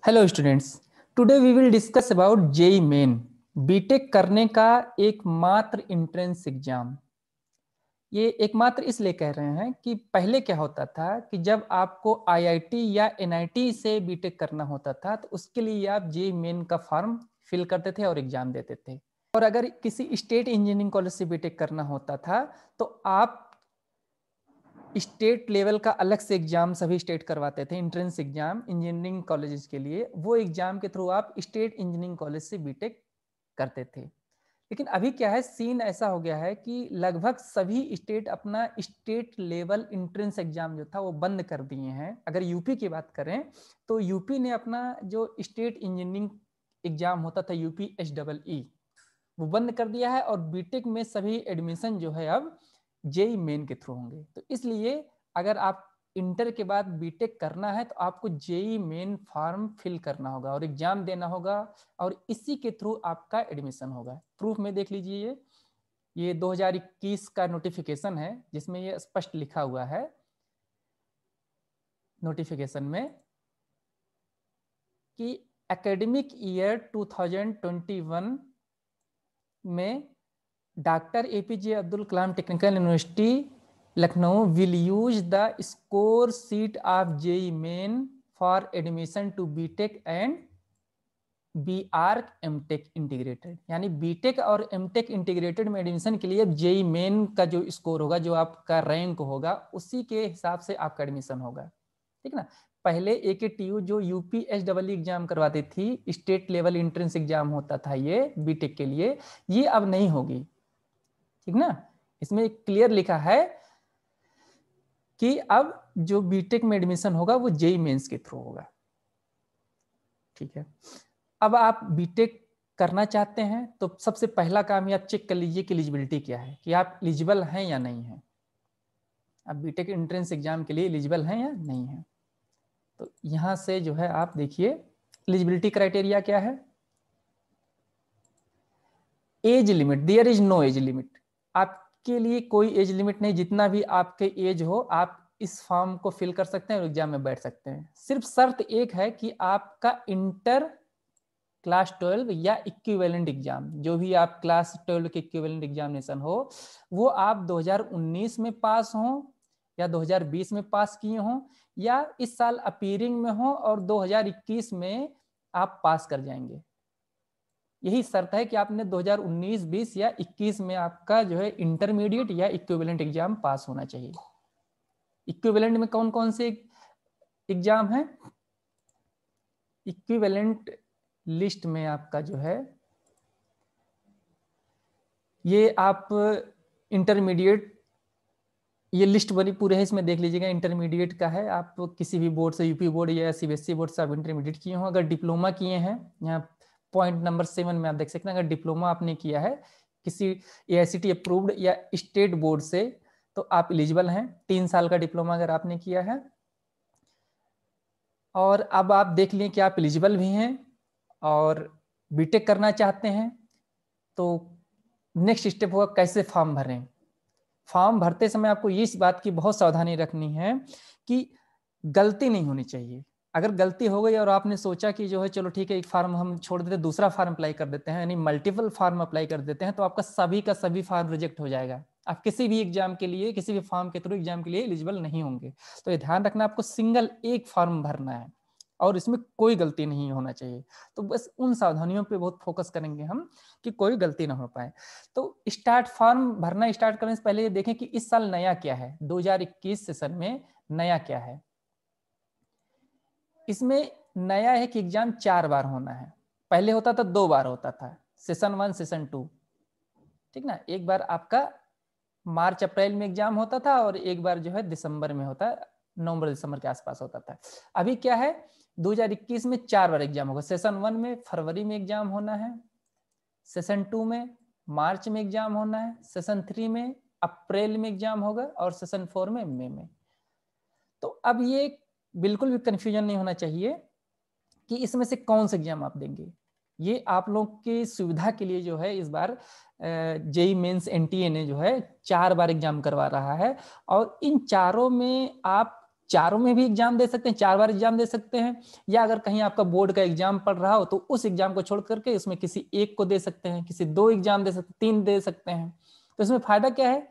Hello students, today we will discuss about JEE Main, BTech करने का एकमात्र entrance exam. ये एकमात्र इसलिए कह रहे हैं कि पहले क्या होता था कि जब आपको आईआईटी या एनआईटी से बीटेक करना होता था तो उसके लिए आप जेई मेन का फॉर्म फिल करते थे और एग्जाम देते थे। और अगर किसी स्टेट इंजीनियरिंग कॉलेज से बीटेक करना होता था तो आप स्टेट लेवल का अलग से एग्जाम सभी स्टेट करवाते थे, एंट्रेंस एग्जाम इंजीनियरिंग कॉलेजेस के लिए। वो एग्जाम के थ्रू आप स्टेट इंजीनियरिंग कॉलेज से बीटेक करते थे। लेकिन अभी क्या है, सीन ऐसा हो गया है कि लगभग सभी स्टेट अपना स्टेट लेवल एंट्रेंस एग्जाम जो था वो बंद कर दिए हैं। अगर यूपी की बात करें तो यूपी ने अपना जो स्टेट इंजीनियरिंग एग्जाम होता था UPSEE वो बंद कर दिया है और बीटेक में सभी एडमिशन जो है अब जेई मेन के थ्रू होंगे। तो इसलिए अगर आप इंटर के बाद बीटेक करना है तो आपको जेई मेन फॉर्म फिल करना होगा और एग्जाम देना होगा और इसी के थ्रू आपका एडमिशन होगा। प्रूफ में देख लीजिए, ये 2021 का नोटिफिकेशन है जिसमें ये स्पष्ट लिखा हुआ है नोटिफिकेशन में कि एकेडमिक ईयर 2021 में doctor APJ Abdul Kalam technical university Lucknow will use the score seat of JEE Main for admission to BTech and BArc MTech integrated. यानी बीटेक और एमटेक इंटीग्रेटेड में एडमिशन के लिए जेई मेन का जो स्कोर होगा, जो आपका रैंक होगा, उसी के हिसाब से आपका एडमिशन होगा। ठीक ना। पहले AKTU जो UPSEE एग्जाम करवाती थी, स्टेट लेवल एंट्रेंस एग्जाम होता था ये बीटेक के लिए, ये अब नहीं होगी। ठीक ना। इसमें क्लियर लिखा है कि अब जो बीटेक में एडमिशन होगा वो जेई मेंस के थ्रू होगा। ठीक है। अब आप बीटेक करना चाहते हैं तो सबसे पहला काम ये आप चेक कर लीजिए कि एलिजिबिलिटी क्या है, कि आप एलिजिबल हैं या नहीं हैं। आप बीटेक एंट्रेंस एग्जाम के लिए एलिजिबल हैं या नहीं हैं। तो यहां से जो है आप देखिए एलिजिबिलिटी क्राइटेरिया क्या है। Age limit, there is no age limit. आपके लिए कोई एज लिमिट नहीं, जितना भी आपके एज हो आप इस फॉर्म को फिल कर सकते हैं और एग्जाम में बैठ सकते हैं। सिर्फ शर्त एक है कि आपका इंटर क्लास 12 या इक्विवेलेंट एग्जाम, जो भी आप क्लास 12 के इक्विवेलेंट एग्जामिनेशन हो, वो आप 2019 में पास हो या 2020 में पास किए हो या इस साल अपीयरिंग में हो और 2021 में आप पास कर जाएंगे। यही शर्त है कि आपने 2019, 20 या 21 में आपका जो है इंटरमीडिएट या इक्विवेलेंट एग्जाम पास होना चाहिए। इक्विवेलेंट में कौन कौन से एग्जाम है? इक्विवेलेंट लिस्ट में आपका जो है ये आप इंटरमीडिएट, ये लिस्ट बनी पूरे है, इसमें देख लीजिएगा। इंटरमीडिएट का है, आप किसी भी बोर्ड से, यूपी बोर्ड या CBSE बोर्ड से आप इंटरमीडिएट किए हो। अगर डिप्लोमा किए हैं, यहाँ पॉइंट नंबर 7 में आप देख सकते हैं, अगर डिप्लोमा आपने किया है किसी AICTE अप्रूव्ड या स्टेट बोर्ड से तो आप एलिजिबल हैं। 3 साल का डिप्लोमा अगर आपने किया है। और अब आप देख लें कि आप एलिजिबल भी हैं और बीटेक करना चाहते हैं तो नेक्स्ट स्टेप होगा कैसे फॉर्म भरें। फॉर्म भरते समय आपको इस बात की बहुत सावधानी रखनी है कि गलती नहीं होनी चाहिए। अगर गलती हो गई और आपने सोचा कि जो है चलो ठीक है एक फॉर्म हम छोड़ देते, दूसरा फॉर्म अप्लाई कर देते हैं, यानी मल्टीपल फॉर्म अप्लाई कर देते हैं, तो आपका सभी का सभी फॉर्म रिजेक्ट हो जाएगा। आप किसी भी एग्जाम के लिए, किसी भी फॉर्म के थ्रू एग्जाम के लिए एलिजिबल नहीं होंगे। तो ये ध्यान रखना, आपको सिंगल एक फॉर्म भरना है और इसमें कोई गलती नहीं होना चाहिए। तो बस उन सावधानियों पे बहुत फोकस करेंगे हम कि कोई गलती ना हो पाए। तो स्टार्ट फॉर्म भरना स्टार्ट करने से पहले ये देखें कि इस साल नया क्या है, 2021 सेशन में नया क्या है। इसमें नया है कि एग्जाम 4 बार होना है। पहले होता था 2 बार होता था, सेशन 1 सेशन 2। ठीक ना। एक बार आपका मार्च अप्रैल में एग्जाम होता था और एक बार जो है दिसंबर में होता, नवंबर दिसंबर के आसपास होता था। अभी क्या है, 2021 में 4 बार एग्जाम होगा। सेशन 1 में फरवरी में एग्जाम होना है, सेशन 2 में मार्च में एग्जाम होना है, सेशन 3 में अप्रैल में एग्जाम होगा और सेशन 4 में मई में। तो अब ये बिल्कुल भी कंफ्यूजन नहीं होना चाहिए कि इसमें से कौन सा एग्जाम आप देंगे। ये आप लोग की सुविधा के लिए जो है इस बार जेई मेंस NTA ने जो है 4 बार एग्जाम करवा रहा है और इन चारों में आप चारों में भी एग्जाम दे सकते हैं, 4 बार एग्जाम दे सकते हैं, या अगर कहीं आपका बोर्ड का एग्जाम पड़ रहा हो तो उस एग्जाम को छोड़ करके उसमें किसी एक को दे सकते हैं, किसी 2 एग्जाम दे सकते, 3 दे सकते हैं। तो इसमें फायदा क्या है,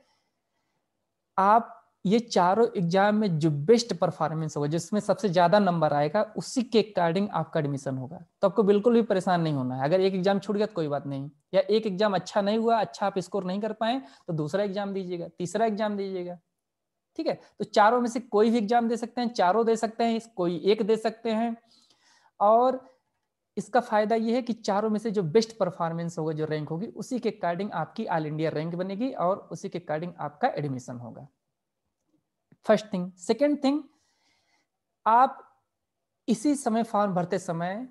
आप ये चारों एग्जाम में जो बेस्ट परफॉर्मेंस होगा, जिसमें सबसे ज्यादा नंबर आएगा, उसी के अकॉर्डिंग आपका एडमिशन होगा। तो आपको बिल्कुल भी परेशान नहीं होना है। अगर एक एग्जाम छूट गया तो कोई बात नहीं, या एक एग्जाम अच्छा नहीं हुआ, अच्छा आप स्कोर नहीं कर पाए, तो दूसरा एग्जाम दीजिएगा, तीसरा एग्जाम दीजिएगा, ठीक है। तो चारों में से कोई भी एग्जाम दे सकते हैं, चारों दे सकते हैं, कोई एक दे सकते हैं। और इसका फायदा ये है कि चारों में से जो बेस्ट परफॉर्मेंस होगा, जो रैंक होगी, उसी के अकॉर्डिंग आपकी ऑल इंडिया रैंक बनेगी और उसी के अकॉर्डिंग आपका एडमिशन होगा। First thing. सेकेंड थिंग, आप इसी समय फॉर्म भरते समय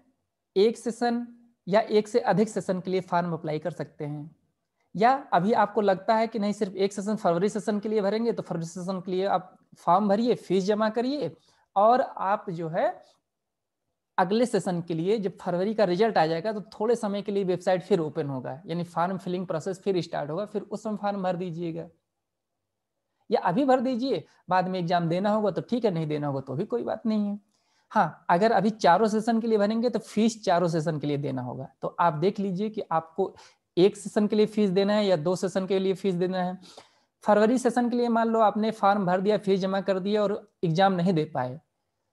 एक सेशन या एक से अधिक सेशन के लिए फॉर्म अप्लाई कर सकते हैं। या अभी आपको लगता है कि नहीं सिर्फ एक सेशन फरवरी सेशन के लिए भरेंगे, तो फरवरी सेशन के लिए आप फॉर्म भरिए, फीस जमा करिए, और आप जो है अगले सेशन के लिए जब फरवरी का रिजल्ट आ जाएगा तो थोड़े समय के लिए वेबसाइट फिर ओपन होगा, यानी फॉर्म फिलिंग प्रोसेस फिर स्टार्ट होगा, फिर उस समय फॉर्म भर दीजिएगा, या अभी भर दीजिए, बाद में एग्जाम देना होगा तो ठीक है, नहीं देना होगा तो भी कोई बात नहीं है। हाँ, अगर अभी चारों सेशन के लिए भरेंगे तो फीस चारों सेशन के लिए देना होगा। तो आप देख लीजिए कि आपको एक सेशन के लिए फीस देना है या 2 सेशन के लिए फीस देना है। फरवरी सेशन के लिए मान लो आपने फॉर्म भर दिया, फीस जमा कर दिया और एग्जाम नहीं दे पाए,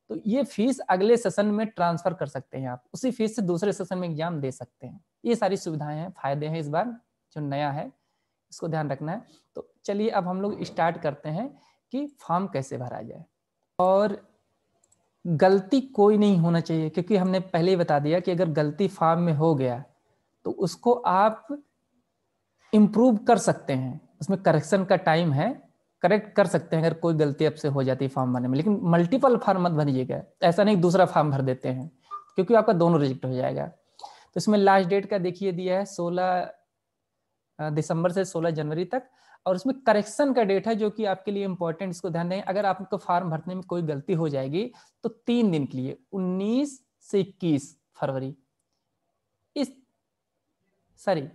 तो ये फीस अगले सेशन में ट्रांसफर कर सकते हैं, आप उसी फीस से दूसरे सेशन में एग्जाम दे सकते हैं। ये सारी सुविधाएं हैं, फायदे हैं इस बार जो नया है, इसको ध्यान रखना है। तो चलिए अब हम लोग स्टार्ट करते हैं कि फॉर्म कैसे भरा जाए। और गलती कोई नहीं होना चाहिए, क्योंकि हमने पहले ही बता दिया कि अगर गलती फॉर्म में हो गया तो उसको आप इम्प्रूव कर सकते हैं, उसमें करेक्शन का टाइम है, करेक्ट कर सकते हैं अगर कोई गलती आपसे हो जाती है फॉर्म भरने में। लेकिन मल्टीपल फॉर्म मत भरिएगा, ऐसा नहीं दूसरा फॉर्म भर देते हैं, क्योंकि आपका दोनों रिजेक्ट हो जाएगा। तो इसमें लास्ट डेट का देखिए दिया है 16 दिसंबर से 16 जनवरी तक, और उसमें करेक्शन का डेट है जो कि आपके लिए इंपॉर्टेंट, इसको ध्यान दें। अगर आपको फॉर्म भरने में कोई गलती हो जाएगी तो 3 दिन के लिए 19 से 21 फरवरी, इस सॉरी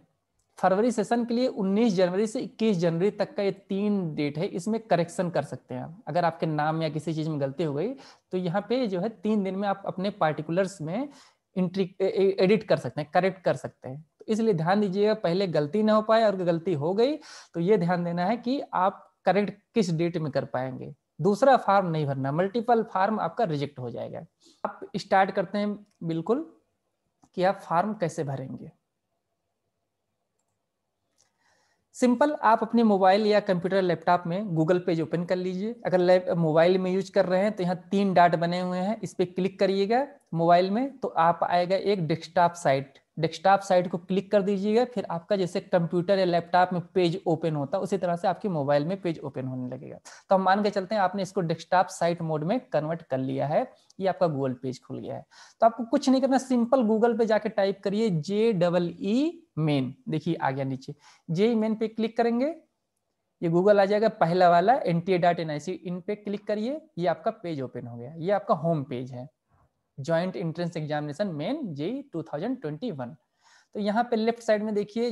फरवरी सेशन के लिए 19 जनवरी से 21 जनवरी तक का ये 3 डेट है, इसमें करेक्शन कर सकते हैं आप। अगर आपके नाम या किसी चीज में गलती हो गई तो यहाँ पे जो है 3 दिन में आप अपने पार्टिकुलर्स में एंट्री एडिट कर सकते हैं, करेक्ट कर सकते हैं। तो इसलिए ध्यान दीजिएगा, पहले गलती ना हो पाए, और गलती हो गई तो ये ध्यान देना है कि आप करेक्ट किस डेट में कर पाएंगे, दूसरा फॉर्म नहीं भरना, मल्टीपल फॉर्म आपका रिजेक्ट हो जाएगा। आप स्टार्ट करते हैं बिल्कुल कि आप फॉर्म कैसे भरेंगे। सिंपल, आप अपने मोबाइल या कंप्यूटर लैपटॉप में गूगल पेज ओपन कर लीजिए। अगर मोबाइल में यूज कर रहे हैं तो यहाँ 3 डॉट बने हुए हैं, इस पर क्लिक करिएगा मोबाइल में, तो आप आएगा एक डेस्कटॉप साइट, डेस्कटॉप साइट को क्लिक कर दीजिएगा। फिर आपका जैसे कंप्यूटर या लैपटॉप में पेज ओपन होता है उसी तरह से आपके मोबाइल में पेज ओपन होने लगेगा। तो हम मान के चलते हैं आपने इसको डेस्कटॉप साइट मोड में कन्वर्ट कर लिया है, ये आपका गूगल पेज खुल गया है। तो आपको कुछ नहीं करना, सिंपल गूगल पे जाके टाइप करिए JEE मेन, देखिए आ गया नीचे, JEE मेन पे क्लिक करेंगे, ये गूगल आ जाएगा, पहला वाला NTA.NIC, इन पे क्लिक करिए, ये आपका पेज ओपन हो गया। ये आपका होम पेज है, joint entrance examination main JEE 2021। तो यहाँ पे लेफ्ट साइड में देखिए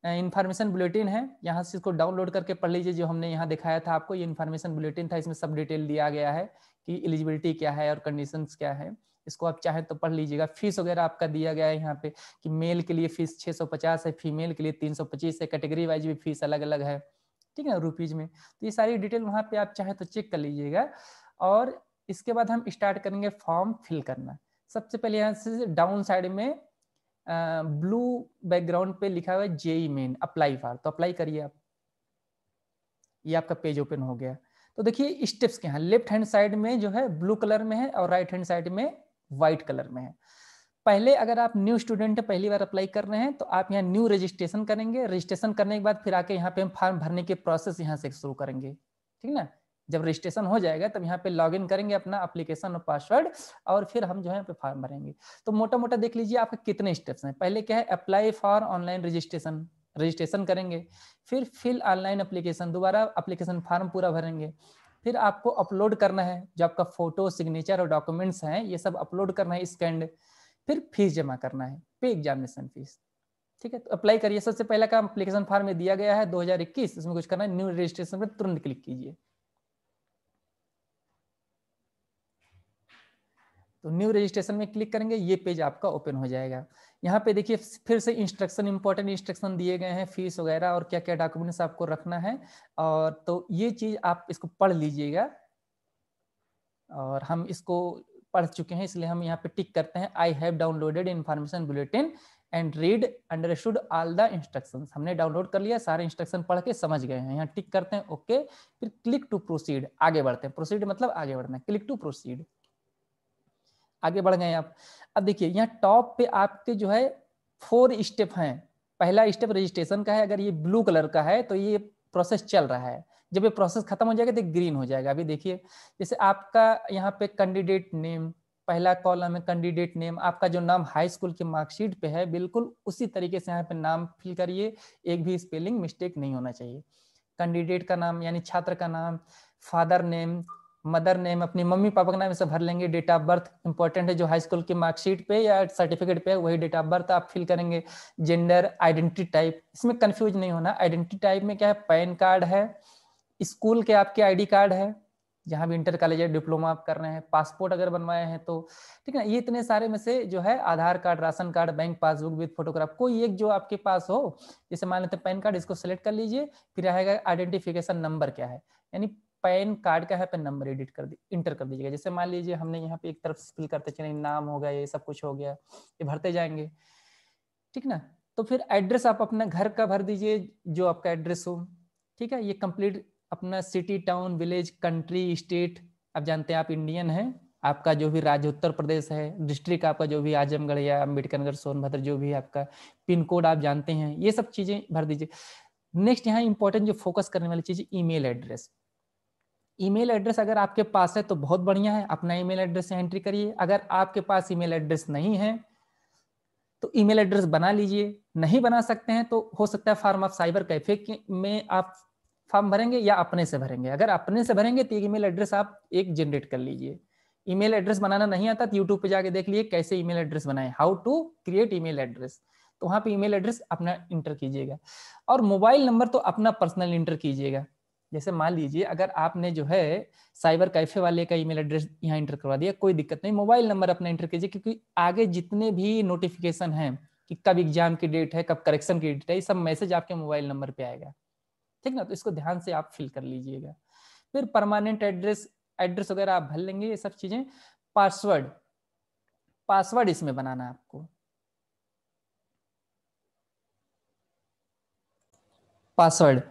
इन्फॉर्मेशन बुलेटिन है, यहाँ से इसको डाउनलोड करके पढ़ लीजिए। जो हमने यहाँ दिखाया था आपको, ये इन्फॉर्मेशन बुलेटिन था, इसमें सब डिटेल दिया गया है कि एलिजिबिलिटी क्या है और कंडीशंस क्या है। इसको आप चाहें तो पढ़ लीजिएगा। फीस वगैरह आपका दिया गया है यहाँ पे कि मेल के लिए फीस 650 है, फीमेल के लिए 325 है, कैटेगरी वाइज भी फीस अलग अलग है, ठीक है, रुपीज में। तो ये सारी डिटेल वहाँ पे आप चाहें तो चेक कर लीजिएगा। और इसके बाद हम स्टार्ट करेंगे फॉर्म फिल करना। सबसे पहले यहाँ से डाउन साइड में ब्लू बैकग्राउंड पे लिखा हुआ है JEE मेन अप्लाई फॉर, तो अप्लाई करिए आप। ये आपका पेज ओपन हो गया। तो देखिए स्टेप्स क्या हैं, लेफ्ट हैंड साइड में जो है ब्लू कलर में है और राइट हैंड साइड में व्हाइट कलर में है। पहले अगर आप न्यू स्टूडेंट है, पहली बार अप्लाई कर रहे हैं, तो आप यहाँ न्यू रजिस्ट्रेशन करेंगे। रजिस्ट्रेशन करने के बाद फिर आके यहाँ पे हम फॉर्म भरने के प्रोसेस यहाँ से शुरू करेंगे, ठीक ना। जब रजिस्ट्रेशन हो जाएगा तब यहाँ पे लॉगिन करेंगे अपना एप्लीकेशन और पासवर्ड, और फिर हम जो है पे फॉर्म भरेंगे। तो मोटा मोटा देख लीजिए आपके कितने स्टेप्स हैं। पहले क्या है, apply for online registration, registration करेंगे। फिर फिल ऑनलाइन एप्लीकेशन, दोबारा एप्लीकेशन फॉर्म पूरा भरेंगे। फिर आपको अपलोड करना है जो आपका फोटो, सिग्नेचर और डॉक्यूमेंट्स हैं, ये सब अपलोड करना है स्कैन्ड। फिर फीस जमा करना है, पे एग्जामिनेशन फीस, ठीक है। तो अप्लाई करिए। सबसे पहला काम एप्लीकेशन फॉर्म में दिया गया है 2021, इसमें कुछ करना है, न्यू रजिस्ट्रेशन पर तुरंत क्लिक कीजिए। तो न्यू रजिस्ट्रेशन में क्लिक करेंगे, ये पेज आपका ओपन हो जाएगा। यहाँ पे देखिए फिर से इंस्ट्रक्शन, इंपॉर्टेंट इंस्ट्रक्शन दिए गए हैं, फीस वगैरह और क्या क्या डॉक्यूमेंट्स आपको रखना है। और तो ये चीज आप इसको पढ़ लीजिएगा, और हम इसको पढ़ चुके हैं इसलिए हम यहाँ पे टिक करते हैं, I have downloaded information bulletin and read understood all the instructions. हमने डाउनलोड कर लिया, सारे इंस्ट्रक्शन पढ़ के समझ गए हैं, यहाँ टिक करते हैं ओके। फिर क्लिक टू प्रोसीड, आगे बढ़ते हैं। प्रोसीड मतलब आगे बढ़ना, क्लिक टू प्रोसीड, आगे बढ़ गए आप। अब देखिए यहाँ टॉप पे आपके जो है 4 स्टेप हैं। पहला स्टेप रजिस्ट्रेशन का है, अगर ये ब्लू कलर का है तो ये प्रोसेस चल रहा है, जब ये प्रोसेस खत्म हो जाएगा तो ग्रीन हो जाएगा। अभी देखिए जैसे आपका यहाँ पे कैंडिडेट नेम, पहला कॉलम है कैंडिडेट नेम, आपका जो नाम हाई स्कूल की मार्कशीट पे है बिल्कुल उसी तरीके से यहाँ पे नाम फिल करिए, एक भी स्पेलिंग मिस्टेक नहीं होना चाहिए। कैंडिडेट का नाम यानी छात्र का नाम, फादर नेम, मदर नेम, अपनी मम्मी पापा का नाम इसे भर लेंगे। डेट ऑफ बर्थ इंपॉर्टेंट है, जो हाई स्कूल की मार्कशीट पे या सर्टिफिकेट पे है वही डेट ऑफ बर्थ आप फिल करेंगे। जेंडर, आइडेंटिटी टाइप, इसमें कंफ्यूज नहीं होना। आइडेंटिटी टाइप में क्या है, पैन कार्ड है, स्कूल के आपके आईडी कार्ड है, जहां भी इंटर कॉलेज डिप्लोमा आप कर रहे हैं, पासपोर्ट अगर बनवाए हैं तो ठीक है ना। ये इतने सारे में से जो है Aadhaar card, ration card, bank passbook with photograph, कोई एक जो आपके पास हो। जैसे मान लेते हैं पैन कार्ड, इसको सिलेक्ट कर लीजिए। फिर आएगा आइडेंटिफिकेशन नंबर क्या है, यानी पैन कार्ड का है पे नंबर एडिट कर इंटर कर दीजिएगा। जैसे मान लीजिए हमने यहाँ पे एक तरफ फिल करते चले, नाम हो गया, ये सब कुछ हो गया, ये भरते जाएंगे ठीक ना। तो फिर एड्रेस आप अपना घर का भर दीजिए, जो आपका एड्रेस हो, ठीक है। ये कंप्लीट अपना city, town, village, country, state, आप जानते हैं आप इंडियन हैं, आपका जो भी राज्य उत्तर प्रदेश है, डिस्ट्रिक्ट आपका जो भी आजमगढ़ या अम्बेडकर नगर, सोनभद्र, जो भी आपका पिन कोड आप जानते हैं, ये सब चीजें भर दीजिए। नेक्स्ट यहाँ इंपॉर्टेंट जो फोकस करने वाली चीज, ईमेल एड्रेस। ईमेल एड्रेस अगर आपके पास है तो बहुत बढ़िया है, अपना ईमेल एड्रेस एंट्री करिए। अगर आपके पास ईमेल एड्रेस नहीं है तो ईमेल एड्रेस बना लीजिए, नहीं बना सकते हैं तो हो सकता है फॉर्म ऑफ साइबर कैफे में आप फॉर्म भरेंगे या अपने से भरेंगे। अगर अपने से भरेंगे तो ईमेल एड्रेस आप एक जनरेट कर लीजिए। ईमेल एड्रेस बनाना नहीं आता तो यूट्यूब पे जाके देख लिए कैसे ईमेल एड्रेस बनाए, how to create email address, तो वहां पे ईमेल एड्रेस अपना इंटर कीजिएगा। और मोबाइल नंबर तो अपना पर्सनल इंटर कीजिएगा। जैसे मान लीजिए अगर आपने जो है साइबर कैफे वाले का ईमेल एड्रेस यहाँ इंटर करवा दिया, कोई दिक्कत नहीं, मोबाइल नंबर अपना इंटर कीजिए, क्योंकि आगे जितने भी नोटिफिकेशन हैं कि कब एग्जाम की डेट है, कब करेक्शन की डेट है, ये सब मैसेज आपके मोबाइल नंबर पे आएगा, ठीक ना। तो इसको ध्यान से आप फिल कर लीजिएगा। फिर परमानेंट एड्रेस, एड्रेस वगैरह आप भर लेंगे, ये सब चीजें। पासवर्ड, पासवर्ड इसमें बनाना है आपको। पासवर्ड,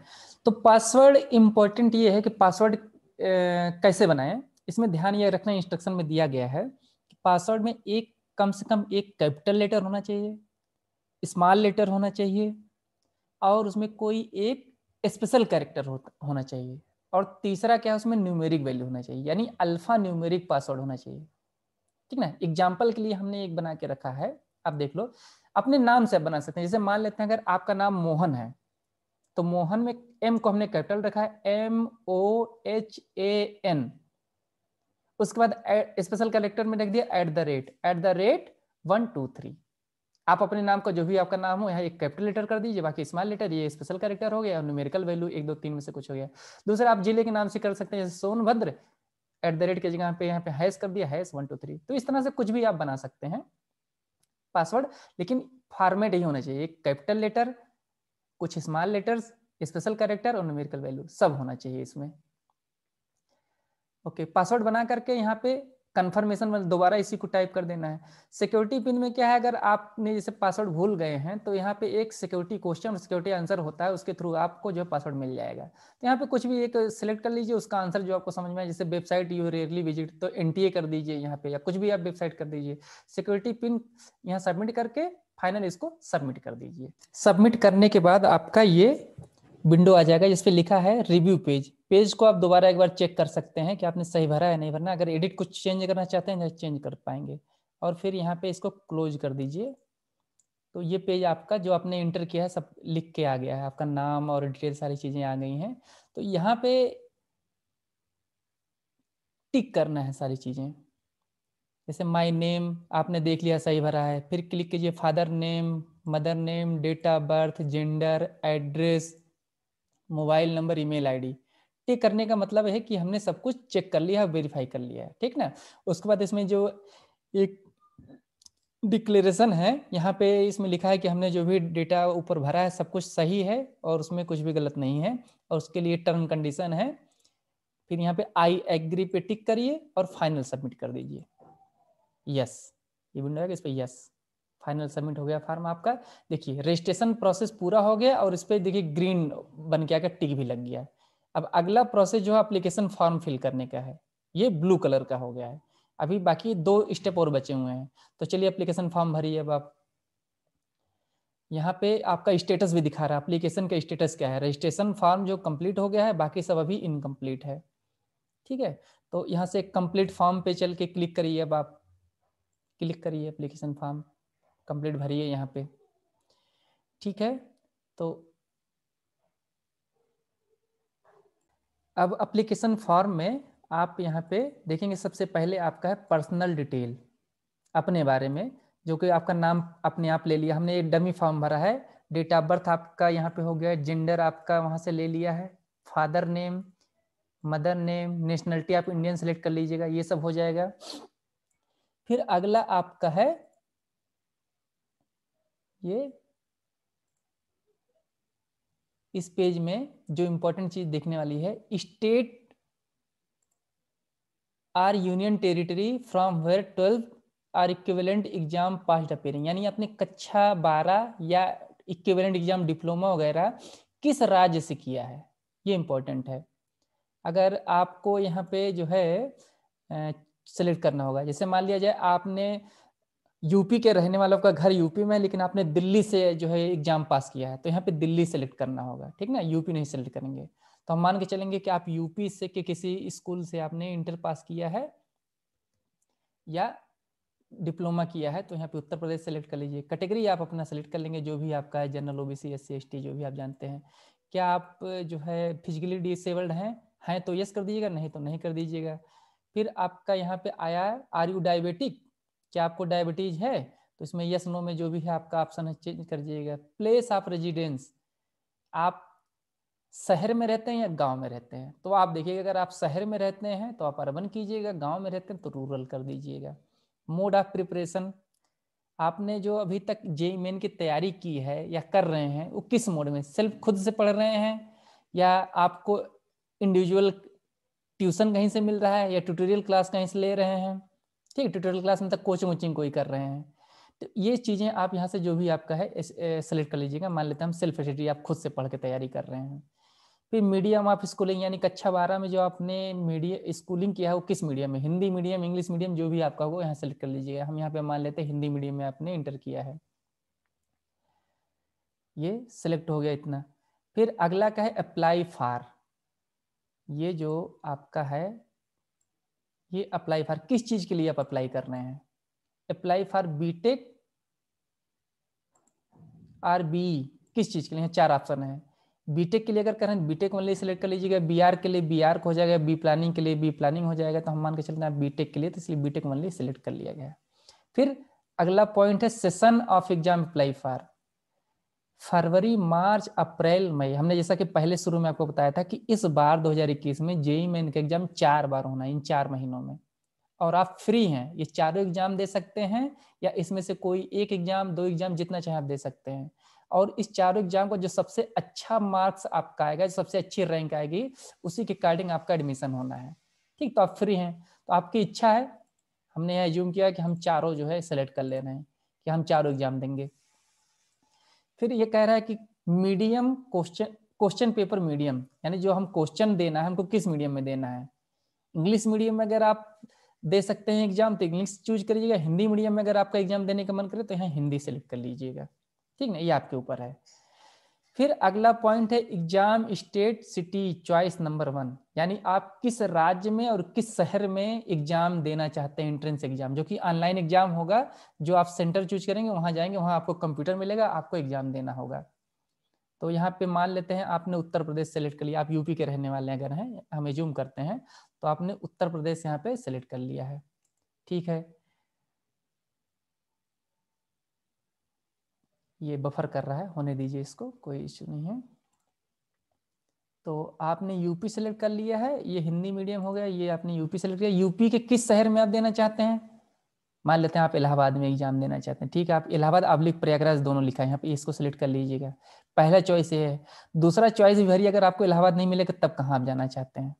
तो पासवर्ड इंपॉर्टेंट ये है कि पासवर्ड कैसे बनाएं, इसमें ध्यान ये रखना, इंस्ट्रक्शन में दिया गया है कि पासवर्ड में एक, कम से कम एक कैपिटल लेटर होना चाहिए, स्मॉल लेटर होना चाहिए, और उसमें कोई एक स्पेशल कैरेक्टर होना चाहिए, और तीसरा क्या है उसमें न्यूमेरिक वैल्यू होना चाहिए, यानी अल्फा न्यूमेरिक पासवर्ड होना चाहिए, ठीक ना। एग्जाम्पल के लिए हमने एक बना के रखा है, आप देख लो, अपने नाम से बना सकते हैं। जैसे मान लेते हैं अगर आपका नाम मोहन है तो मोहन में एम को हमने कैपिटल रखा है, MOHAN, उसके बाद स्पेशल कैरेक्टर में रख दिया @ 123। आप अपने नाम का जो भी आपका नाम हो यहाँ एक कैपिटल लेटर कर दीजिए, बाकी स्मॉल लेटर, ये स्पेशल कैरेक्टर हो गया, और न्यूमेरिकल वैल्यू 1 2 3 में से कुछ हो गया। दूसरा आप जिले के नाम से कर सकते हैं, जैसे सोनभद्र, @ के जगह पे यहाँ पे हैश कर दिया, #123। तो इस तरह से कुछ भी आप बना सकते हैं पासवर्ड, लेकिन फॉर्मेट यही होना चाहिए, एक कैपिटल लेटर, कुछ स्मॉल लेटर्स, स्पेशल कैरेक्टर और न्यूमेरिकल वैल्यू सब होना चाहिए इसमें। ओके, पासवर्ड बना करके यहाँ पे कंफर्मेशन में दोबारा इसी को टाइप कर देना है। सिक्योरिटी पिन में क्या है, अगर आपने जैसे पासवर्ड भूल गए हैं तो यहाँ पे एक सिक्योरिटी क्वेश्चन और सिक्योरिटी आंसर होता है, उसके थ्रू आपको जो है पासवर्ड मिल जाएगा। तो यहाँ पे कुछ भी एक सिलेक्ट कर लीजिए, उसका आंसर जो आपको समझ में आए, जैसे वेबसाइट यू रेयरली विजिट, तो NTA कर दीजिए यहाँ पे, या कुछ भी आप वेबसाइट कर दीजिए। सिक्योरिटी पिन यहाँ सबमिट करके फाइनल इसको सबमिट कर दीजिए। सबमिट करने के बाद आपका ये विंडो आ जाएगा जिसपे लिखा है रिव्यू पेज। पेज को आप दोबारा एक बार चेक कर सकते हैं कि आपने सही भरा है नहीं भरना, अगर एडिट कुछ चेंज करना चाहते हैं चेंज कर पाएंगे, और फिर यहाँ पे इसको क्लोज कर दीजिए। तो ये पेज आपका जो आपने इंटर किया है सब लिख के आ गया है, आपका नाम और डिटेल सारी चीजें आ गई हैं। तो यहाँ पे टिक करना है सारी चीजें, जैसे माय नेम आपने देख लिया सही भरा है, फिर क्लिक कीजिए father name, mother name, date of birth, gender, address, mobile number, email ID. Tick करने का मतलब है कि हमने सब कुछ चेक कर लिया, वेरीफाई कर लिया है, ठीक ना। उसके बाद इसमें जो एक डिक्लेरेशन है, यहाँ पे इसमें लिखा है कि हमने जो भी डेटा ऊपर भरा है सब कुछ सही है और उसमें कुछ भी गलत नहीं है, और उसके लिए टर्म कंडीशन है। फिर यहाँ पे आई एग्री पे टिक करिए और फाइनल सबमिट कर दीजिए। यस, ये विंडो है कि इस पे यस, फाइनल सबमिट हो गया फॉर्म आपका। देखिए रजिस्ट्रेशन प्रोसेस पूरा हो गया और इस पे देखिए ग्रीन बन के आकर टिक भी लग गया। अब अगला प्रोसेस जो है एप्लीकेशन फॉर्म फिल करने का है, ये ब्लू कलर का हो गया है। अभी बाकी 2 स्टेप और बचे हुए हैं, तो चलिए एप्लीकेशन फॉर्म भरिए। अब आप यहाँ पे आपका स्टेटस भी दिखा रहा है, एप्लीकेशन का स्टेटस क्या है। रजिस्ट्रेशन फॉर्म जो कंप्लीट हो गया है, बाकी सब अभी इनकम्प्लीट है। ठीक है, तो यहाँ से कंप्लीट फॉर्म पे चल के क्लिक करिए। अब आप क्लिक करिए, एप्लीकेशन फॉर्म कंप्लीट भरिए यहाँ पे। ठीक है, तो अब एप्लीकेशन फॉर्म में आप यहाँ पे देखेंगे सबसे पहले आपका है पर्सनल डिटेल अपने बारे में, जो कि आपका नाम अपने आप ले लिया हमने, एक डमी फॉर्म भरा है। डेट ऑफ बर्थ आपका यहाँ पे हो गया, जेंडर आपका वहाँ से ले लिया है, father name, mother name, nationality आप इंडियन सेलेक्ट कर लीजिएगा, ये सब हो जाएगा। फिर अगला आपका है ये, इस पेज में जो इंपॉर्टेंट चीज देखने वाली है, state or union territory from where 12 or equivalent exam passed appearing, यानी अपने कक्षा 12 या इक्विवेलेंट एग्जाम डिप्लोमा वगैरह किस राज्य से किया है, ये इंपॉर्टेंट है। अगर आपको यहाँ पे जो है सेलेक्ट करना होगा, जैसे मान लिया जाए आपने यूपी के रहने वालों का घर यूपी में, लेकिन आपने दिल्ली से जो है एग्जाम पास किया है, तो यहाँ पे दिल्ली सेलेक्ट करना होगा, ठीक ना, यूपी नहीं सेलेक्ट करेंगे। तो हम मान के चलेंगे कि आप यूपी से के किसी स्कूल से आपने इंटर पास किया है या डिप्लोमा किया है, तो यहाँ पे उत्तर प्रदेश सेलेक्ट कर लीजिए। कैटेगरी आप अपना सेलेक्ट कर लेंगे, जो भी आपका है, जनरल, ओबीसी, एससी, एसटी, जो भी आप जानते हैं। क्या आप जो है फिजिकली डिसेबल्ड हैं तो यस कर दीजिएगा, नहीं तो नहीं कर दीजिएगा। फिर आपका यहाँ पे आया आर यू डायबिटिक, क्या आपको डायबिटीज है, तो इसमें यस नो में जो भी है आपका ऑप्शन है चेंज कर दीजिएगा। प्लेस ऑफ रेजिडेंस, आप शहर में रहते हैं या गांव में रहते हैं, तो आप देखिएगा अगर आप शहर में रहते हैं तो आप अर्बन कीजिएगा, गांव में रहते हैं तो रूरल कर दीजिएगा। मोड ऑफ प्रिपरेशन, आपने जो अभी तक जेईई मेन की तैयारी की है या कर रहे हैं, वो किस मोड में, सिर्फ खुद से पढ़ रहे हैं या आपको इंडिविजुअल ट्यूशन कहीं से मिल रहा है या ट्यूटोरियल क्लास कहीं से ले रहे हैं। ठीक है, ट्यूटोरियल क्लास में तक कोचिंग वोचिंग कोई कर रहे हैं, तो ये चीज़ें आप यहाँ से जो भी आपका है सेलेक्ट कर लीजिएगा। मान लेते हैं हम सेल्फ स्टडी, आप खुद से पढ़ के तैयारी कर रहे हैं। फिर मीडियम ऑफ स्कूलिंग, यानी कक्षा 12 में जो आपने मीडियम स्कूलिंग किया है वो किस मीडियम में, हिंदी मीडियम, इंग्लिश मीडियम, जो भी आपका होगा यहाँ सेलेक्ट कर लीजिएगा। हम यहाँ पे मान लेते हैं हिंदी मीडियम में आपने इंटर किया है, ये सेलेक्ट हो गया इतना। फिर अगला का है अप्लाई फॉर, ये जो आपका है ये अप्लाई फॉर किस चीज के लिए आप अप्लाई कर रहे हैं, apply for BTech or B, किस चीज के लिए, 4 ऑप्शन है। बीटेक के लिए अगर करें बीटेक वाले सिलेक्ट कर लीजिएगा, बीआर के लिए बीआर हो जाएगा, बी प्लानिंग के लिए बी प्लानिंग हो जाएगा। तो हम मान के चलते हैं बीटेक के लिए, तो इसलिए बीटेक वाले सिलेक्ट कर लिया गया। फिर अगला पॉइंट है session of exam apply for, फरवरी, मार्च, अप्रैल, मई। हमने जैसा कि पहले शुरू में आपको बताया था कि इस बार 2021 में जेईई मेन का एग्जाम 4 बार होना है इन 4 महीनों में, और आप फ्री हैं, ये चारों एग्जाम दे सकते हैं या इसमें से कोई एक एग्जाम, 2 एग्जाम, जितना चाहे आप दे सकते हैं। और इस चारों एग्जाम को जो सबसे अच्छा मार्क्स आपका आएगा, जो सबसे अच्छी रैंक आएगी, उसी के अकॉर्डिंग आपका एडमिशन होना है। ठीक, तो आप फ्री हैं, तो आपकी इच्छा है, हमने यहाँ एज्यूम किया कि हम चारों जो है सेलेक्ट कर ले रहे हैं कि हम चारों एग्जाम देंगे। फिर ये कह रहा है कि मीडियम क्वेश्चन पेपर मीडियम, यानी जो हम क्वेश्चन देना है हमको किस मीडियम में देना है। इंग्लिश मीडियम में अगर आप दे सकते हैं एग्जाम तो इंग्लिश चूज करिएगा, हिंदी मीडियम में अगर आपका एग्जाम देने का मन करे तो यहाँ हिंदी सेलेक्ट कर लीजिएगा। ठीक ना, ये आपके ऊपर है। फिर अगला पॉइंट है exam state city choice number 1, यानी आप किस राज्य में और किस शहर में एग्जाम देना चाहते हैं, एंट्रेंस एग्जाम, जो कि ऑनलाइन एग्जाम होगा। जो आप सेंटर चूज करेंगे वहां जाएंगे, वहां आपको कंप्यूटर मिलेगा, आपको एग्जाम देना होगा। तो यहाँ पे मान लेते हैं आपने उत्तर प्रदेश सेलेक्ट कर लिया, आप यूपी के रहने वाले अगर हैं, हम एज्यूम करते हैं, तो आपने उत्तर प्रदेश यहाँ पे सेलेक्ट कर लिया है। ठीक है, ये बफर कर रहा है, होने दीजिए इसको, कोई इश्यू नहीं है। तो आपने यूपी सेलेक्ट कर लिया है, ये हिंदी मीडियम हो गया, ये आपने यूपी सेलेक्ट किया। यूपी के किस शहर में आप देना चाहते हैं, मान लेते हैं आप इलाहाबाद में एग्जाम देना चाहते हैं, ठीक है, आप इलाहाबाद ऑब्लिक प्रयागराज दोनों लिखा है यहाँ पे, इसको सिलेक्ट कर लीजिएगा, पहला चॉइस ये है। दूसरा चॉइस भी भरिए, अगर आपको इलाहाबाद नहीं मिलेगा तब कहाँ आप जाना चाहते हैं।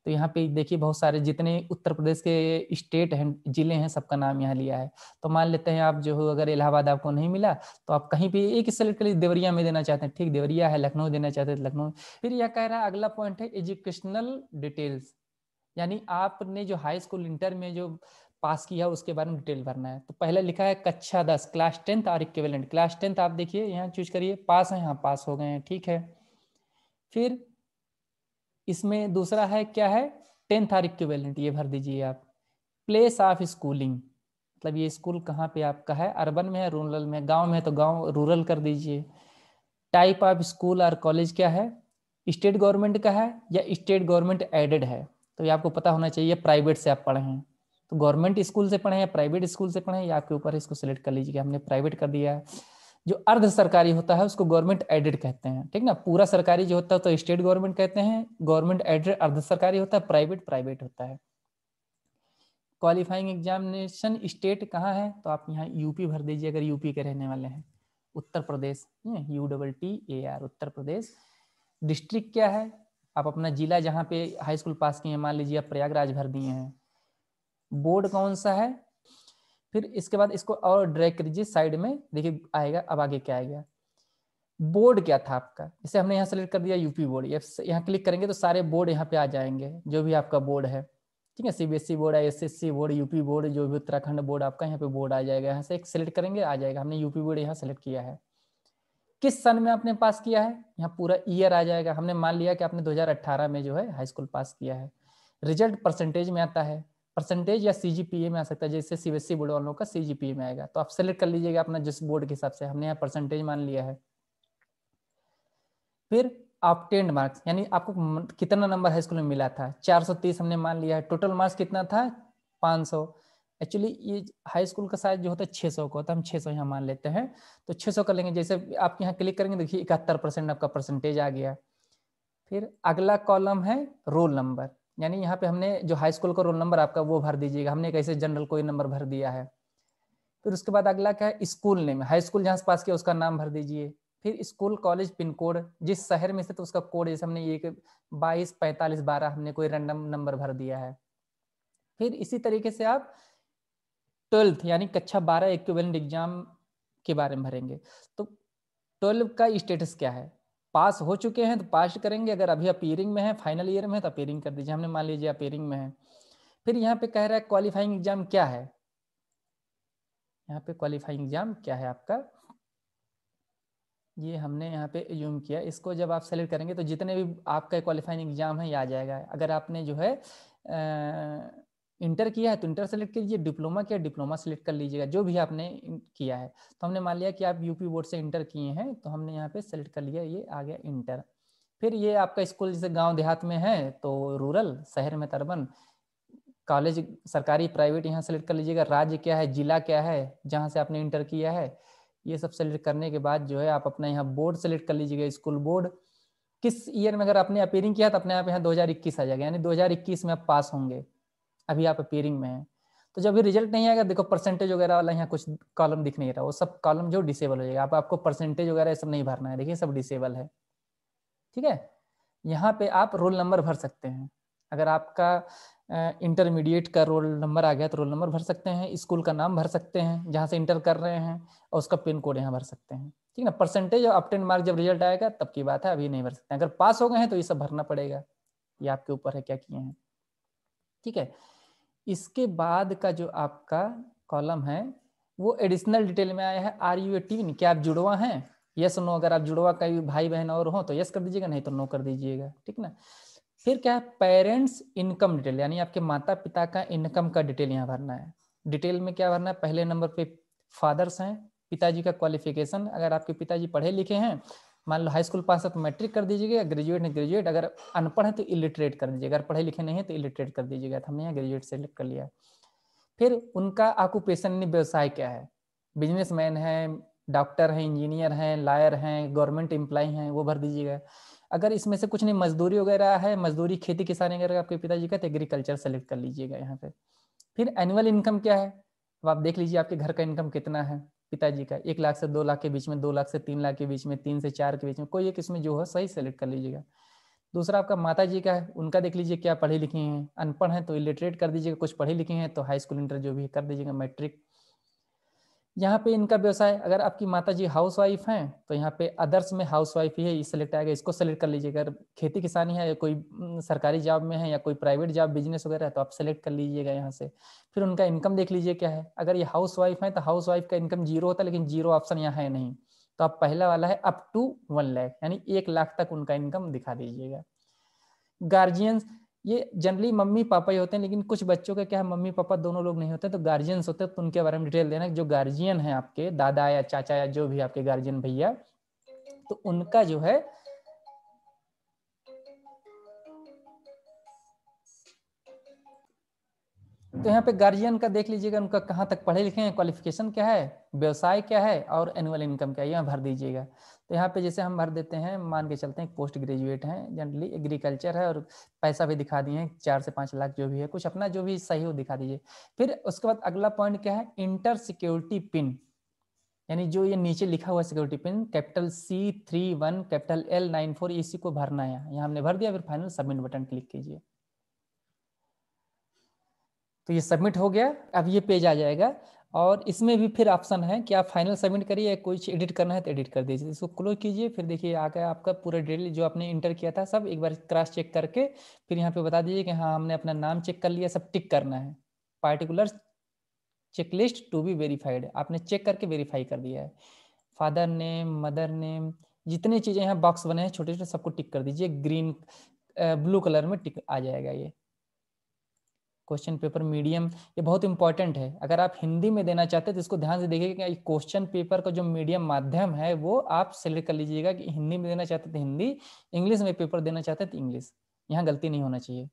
तो यहाँ पे देखिए बहुत सारे जितने उत्तर प्रदेश के स्टेट हैं, जिले हैं, सबका नाम यहाँ लिया है। तो मान लेते हैं आप जो हो, अगर इलाहाबाद आपको नहीं मिला तो आप कहीं पे एक सेलेक्ट कर लीजिए, देवरिया में देना चाहते हैं, ठीक, देवरिया है, लखनऊ देना चाहते हैं लखनऊ। फिर यह कह रहा है अगला पॉइंट है एजुकेशनल डिटेल्स, यानी आपने जो हाई स्कूल इंटर में जो पास किया उसके बारे में डिटेल भरना है। तो पहले लिखा है कक्षा 10 क्लास 10th और इक्विवेलेंट, क्लास 10th आप देखिए यहाँ चूज करिए, पास है, यहाँ पास हो गए हैं, ठीक है। फिर इसमें दूसरा है क्या है, 10th और इक्विवेलेंट, ये भर दीजिए आप। प्लेस ऑफ स्कूलिंग, मतलब ये स्कूल कहाँ पे आपका है, अर्बन में है, रूरल में, गांव में है तो गांव रूरल कर दीजिए। टाइप ऑफ स्कूल और कॉलेज क्या है, स्टेट गवर्नमेंट का है या स्टेट गवर्नमेंट एडेड है, तो ये आपको पता होना चाहिए, प्राइवेट से आप पढ़े हैं तो गवर्नमेंट स्कूल से पढ़े हैं, प्राइवेट स्कूल से पढ़े हैं, या आपके ऊपर, इसको सिलेक्ट कर लीजिएगा, हमने प्राइवेट कर दिया है। जो अर्ध सरकारी होता है उसको गवर्नमेंट एडेड कहते हैं, ठीक ना, पूरा सरकारी जो होता है तो स्टेट गवर्नमेंट कहते हैं, गवर्नमेंट एडेड अर्ध सरकारी होता है, प्राइवेट प्राइवेट होता है। क्वालिफाइंग एग्जामिनेशन स्टेट कहाँ है, तो आप यहाँ यूपी भर दीजिए अगर यूपी के रहने वाले हैं, उत्तर प्रदेश, UTTAR, उत्तर प्रदेश। डिस्ट्रिक्ट क्या है, आप अपना जिला जहाँ पे हाई स्कूल पास किए हैं, मान लीजिए आप प्रयागराज भर दिए हैं। बोर्ड कौन सा है, फिर इसके बाद इसको और ड्रैग कर दीजिए साइड में, देखिए आएगा, अब आगे क्या आएगा, बोर्ड क्या था आपका, इसे हमने यहाँ सेलेक्ट कर दिया यूपी बोर्ड, यहाँ क्लिक करेंगे तो सारे बोर्ड यहाँ पे आ जाएंगे, जो भी आपका बोर्ड है, ठीक है, CBSE बोर्ड है, SSC बोर्ड, यूपी बोर्ड, जो भी उत्तराखंड बोर्ड आपका, यहाँ पे बोर्ड आ जाएगा, यहाँ से एक सेलेक्ट करेंगे आ जाएगा, हमने यूपी बोर्ड यहाँ सेलेक्ट किया है। किस सन में आपने पास किया है, यहाँ पूरा ईयर आ जाएगा, हमने मान लिया कि आपने 2018 में जो है हाई स्कूल पास किया है। रिजल्ट परसेंटेज में आता है, परसेंटेज या CGPA में आ सकता है, जैसे CBSE बोर्ड वालों का CGPA में आएगा, तो आप सेलेक्ट कर लीजिएगा अपना जिस बोर्ड के हिसाब से, हमने यहाँ परसेंटेज मान लिया है। फिर ऑब्टेन्ड मार्क्स, यानी आपको कितना नंबर हाई स्कूल में मिला था, 430 हमने मान लिया है, टोटल मार्क्स कितना था 500। एक्चुअली ये हाई स्कूल का साइज जो होता है 600 का होता है, हम 600 यहाँ मान लेते हैं, तो 600 कर लेंगे, जैसे आप यहाँ क्लिक करेंगे देखिए 71% आपका परसेंटेज आ गया। फिर अगला कॉलम है रोल नंबर, यानी यहाँ पे हमने जो हाई स्कूल का रोल नंबर आपका वो भर दीजिएगा, हमने कैसे जनरल कोई नंबर भर दिया है। फिर उसके बाद अगला क्या है, स्कूल नेम, हाई स्कूल जहाँ से पास किया उसका नाम भर दीजिए। फिर स्कूल कॉलेज पिन कोड, जिस शहर में से तो उसका कोड, जैसे हमने ये 224512 हमने कोई रैंडम नंबर भर दिया है। फिर इसी तरीके से आप 12th यानी कक्षा 12 इक्विवेलेंट एग्जाम के बारे में भरेंगे। तो 12 का स्टेटस क्या है, पास हो चुके हैं तो पास करेंगे, अगर अभी अपीयरिंग में है, फाइनल ईयर में है तो अपीयरिंग कर दीजिए, हमने मान लीजिए अपीयरिंग में है। फिर यहाँ पे कह रहा है क्वालिफाइंग एग्जाम क्या है, यहाँ पे क्वालिफाइंग एग्जाम क्या है आपका, ये हमने यहाँ पे एज्यूम किया, इसको जब आप सेलेक्ट करेंगे तो जितने भी आपका क्वालिफाइंग एग्जाम है ये आ जाएगा। अगर आपने जो है इंटर किया है तो इंटर सेलेक्ट कीजिए, डिप्लोमा किया डिप्लोमा सेलेक्ट कर लीजिएगा, जो भी आपने किया है। तो हमने मान लिया कि आप यूपी बोर्ड से इंटर किए हैं, तो हमने यहाँ पे सेलेक्ट कर लिया, ये आ गया इंटर। फिर ये आपका स्कूल जैसे गाँव देहात में है तो रूरल, शहर में अर्बन, कॉलेज सरकारी प्राइवेट यहाँ सेलेक्ट कर लीजिएगा, राज्य क्या है, जिला क्या है जहाँ से आपने इंटर किया है, ये सब सेलेक्ट करने के बाद जो है आप अपना यहाँ बोर्ड सेलेक्ट कर लीजिएगा, स्कूल बोर्ड किस ईयर में, अगर आपने अपीयरिंग किया तो अपने आप यहाँ 2021 आ जाएगा, यानी 2021 में आप पास होंगे, अभी आप अपीयरिंग में हैं। तो जब भी रिजल्ट नहीं आएगा, देखो परसेंटेज वगैरह वाला यहाँ कुछ कॉलम दिख नहीं रहा, वो सब कॉलम जो डिसेबल हो जाएगा, आपको परसेंटेज वगैरह ये सब नहीं भरना है, देखिए सब डिसेबल है, ठीक है। यहाँ पे आप रोल नंबर भर सकते हैं, अगर आपका इंटरमीडिएट का रोल नंबर आ गया तो रोल नंबर भर सकते हैं, स्कूल का नाम भर सकते हैं जहाँ से इंटर कर रहे हैं, और उसका पिन कोड यहाँ भर सकते हैं, ठीक ना। परसेंटेज और ऑब्टेन मार्क जब रिजल्ट आएगा तब की बात है, अभी नहीं भर सकते। अगर पास हो गए हैं तो ये सब भरना पड़ेगा, ये आपके ऊपर है क्या किए हैं, ठीक है। इसके बाद का जो आपका कॉलम है वो एडिशनल डिटेल में आया है, आर यू ए टीन, क्या आप जुड़वा हैं, यस नो, अगर आप जुड़वा कई भाई बहन और हो तो यस कर दीजिएगा, नहीं तो नो कर दीजिएगा, ठीक ना। फिर क्या है, पेरेंट्स इनकम डिटेल, यानी आपके माता पिता का इनकम का डिटेल यहाँ भरना है। डिटेल में क्या भरना है, पहले नंबर पे फादर्स हैं, पिताजी का क्वालिफिकेशन, अगर आपके पिताजी पढ़े लिखे हैं, मान लो हाई स्कूल पास है तो मैट्रिक कर दीजिएगा, ग्रेजुएट है ग्रेजुएट, अगर अनपढ़ है तो इलिटरेट कर दीजिएगा, अगर पढ़े लिखे नहीं है तो इलिटरेट कर दीजिएगा, तो हमने यहाँ ग्रेजुएट सेलेक्ट कर लिया। फिर उनका ऑक्यूपेशन व्यवसाय क्या है, बिजनेसमैन है, डॉक्टर हैं, इंजीनियर हैं, लॉयर हैं, गवर्नमेंट एम्प्लॉय हैं, वो भर दीजिएगा। अगर इसमें से कुछ नहीं, मजदूरी वगैरह है, मजदूरी खेती किसानी अगर आपके पिताजी का, तो एग्रीकल्चर सेलेक्ट कर लीजिएगा यहाँ पे। फिर एनुअल इनकम क्या है, अब आप देख लीजिए आपके घर का इनकम कितना है, पिताजी का 1 लाख से 2 लाख के बीच में, 2 लाख से 3 लाख के बीच में, 3 से 4 के बीच में, कोई एक इसमें जो है सही सेलेक्ट कर लीजिएगा। दूसरा आपका माता जी का है, उनका देख लीजिए क्या पढ़ी लिखी हैं, अनपढ़ हैं तो इलिटरेट कर दीजिएगा, कुछ पढ़ी लिखी हैं तो हाई स्कूल इंटर जो भी कर दीजिएगा, मैट्रिक। यहाँ पे इनका व्यवसाय, अगर आपकी माता जी हाउस वाइफ हैं तो यहाँ पे अदर्स में हाउस वाइफ ही है, ये सेलेक्ट आएगा, इसको सेलेक्ट कर लीजिएगा। अगर खेती किसानी है या कोई सरकारी जॉब में है या कोई प्राइवेट जॉब बिजनेस वगैरह है तो आप सेलेक्ट कर लीजिएगा यहाँ से। फिर उनका इनकम देख लीजिए क्या है, अगर ये हाउस वाइफ है तो हाउस वाइफ का इनकम 0 होता है, लेकिन 0 ऑप्शन यहाँ है नहीं, तो आप पहला वाला है अप टू 1 लाख, यानी 1 लाख तक उनका इनकम दिखा दीजिएगा। गार्जियंस, ये जनरली मम्मी पापा ही होते हैं, लेकिन कुछ बच्चों का क्या है मम्मी पापा दोनों लोग नहीं होते, तो गार्जियंस होते हैं, तो उनके बारे में डिटेल देना। जो गार्जियन है आपके दादा या चाचा या जो भी आपके गार्जियन भैया, तो उनका जो है तो यहाँ पे गार्जियन का देख लीजिएगा उनका कहाँ तक पढ़े लिखे हैं, क्वालिफिकेशन क्या है, व्यवसाय क्या है और एनुअल इनकम क्या है, यहाँ भर दीजिएगा। तो यहाँ पे जैसे हम भर देते हैं, मान के चलते हैं पोस्ट ग्रेजुएट हैं, जनरली एग्रीकल्चर है और पैसा भी दिखा दिए हैं 4 से 5 लाख जो भी है, कुछ अपना जो भी सही हो दिखा दीजिए। फिर उसके बाद अगला पॉइंट क्या है, इंटर सिक्योरिटी पिन, यानी जो ये नीचे लिखा हुआ security pin capital C31 capital L94, इसी को भरना है। यहाँ हमने भर दिया, फिर फाइनल सबमिट बटन क्लिक कीजिए। तो ये सबमिट हो गया। अब ये पेज आ जाएगा और इसमें भी फिर ऑप्शन है कि आप फाइनल सबमिट करिए या कुछ एडिट करना है तो एडिट कर दीजिए। इसको क्लोज कीजिए, फिर देखिए आ गया आपका पूरा डिटेल जो आपने इंटर किया था सब एक बार क्रॉस चेक करके फिर यहाँ पे बता दीजिए कि हाँ हमने अपना नाम चेक कर लिया, सब टिक करना है। Particular checklist to be verified, आपने चेक करके वेरीफाई कर दिया है। फादर नेम, मदर नेम, जितनी चीज़ें यहाँ बॉक्स बने हैं छोटे छोटे सबको टिक कर दीजिए, ग्रीन ब्लू कलर में टिक आ जाएगा। ये क्वेश्चन पेपर मीडियम, ये बहुत इंपॉर्टेंट है। अगर आप हिंदी में देना चाहते हैं तो इसको ध्यान से देखिएगा कि क्वेश्चन पेपर का जो मीडियम माध्यम है वो आप सेलेक्ट कर लीजिएगा कि हिंदी में देना चाहते थे हिंदी, इंग्लिश में पेपर देना चाहते थे इंग्लिश, यहाँ गलती नहीं होना चाहिए।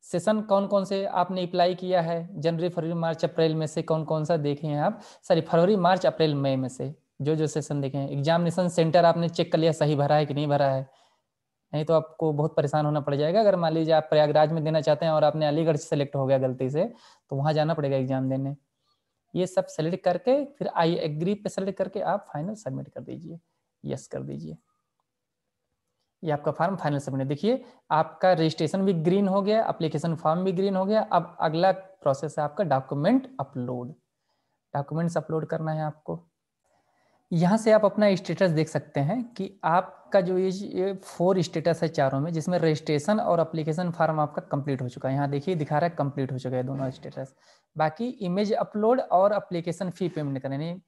सेशन कौन कौन से आपने अप्लाई किया है, जनवरी फरवरी मार्च अप्रैल में से कौन कौन सा देखे हैं आप, सॉरी फरवरी मार्च अप्रैल मई में से जो जो सेशन देखे हैं। एग्जामिनेशन सेंटर आपने चेक कर लिया सही भरा है कि नहीं भरा है, नहीं तो आपको बहुत परेशान होना पड़ जाएगा। अगर मान लीजिए आप प्रयागराज में देना चाहते हैं और आपने अलीगढ़ सेलेक्ट हो गया गलती से, तो वहां जाना पड़ेगा एग्जाम देने। ये सब सेलेक्ट करके फिर आई एग्री पे सेलेक्ट करके आप फाइनल सबमिट कर दीजिए, यस कर दीजिए। ये आपका फॉर्म फाइनल सबमिट। देखिए आपका रजिस्ट्रेशन भी ग्रीन हो गया, एप्लीकेशन फॉर्म भी ग्रीन हो गया। अब अगला प्रोसेस है आपका डॉक्यूमेंट अपलोड। डॉक्यूमेंट्स अपलोड करना है आपको। यहाँ से आप अपना स्टेटस देख सकते हैं कि आपका जो ये 4 स्टेटस है चारों में, जिसमें रजिस्ट्रेशन और एप्लीकेशन फॉर्म आपका कंप्लीट हो चुका है। यहाँ देखिए दिखा रहा है कंप्लीट हो चुका है दोनों स्टेटस। बाकी इमेज अपलोड और एप्लीकेशन फी पेमेंट करने,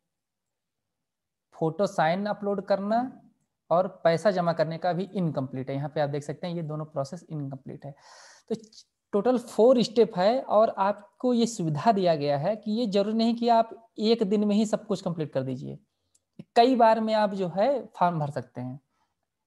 फोटो साइन अपलोड करना और पैसा जमा करने का भी इनकम्प्लीट है। यहाँ पे आप देख सकते हैं ये दोनों प्रोसेस इनकम्प्लीट है। तो टोटल 4 स्टेप है और आपको ये सुविधा दिया गया है कि ये जरूरी नहीं कि आप एक दिन में ही सब कुछ कंप्लीट कर दीजिए, कई बार में आप जो है फॉर्म भर सकते हैं।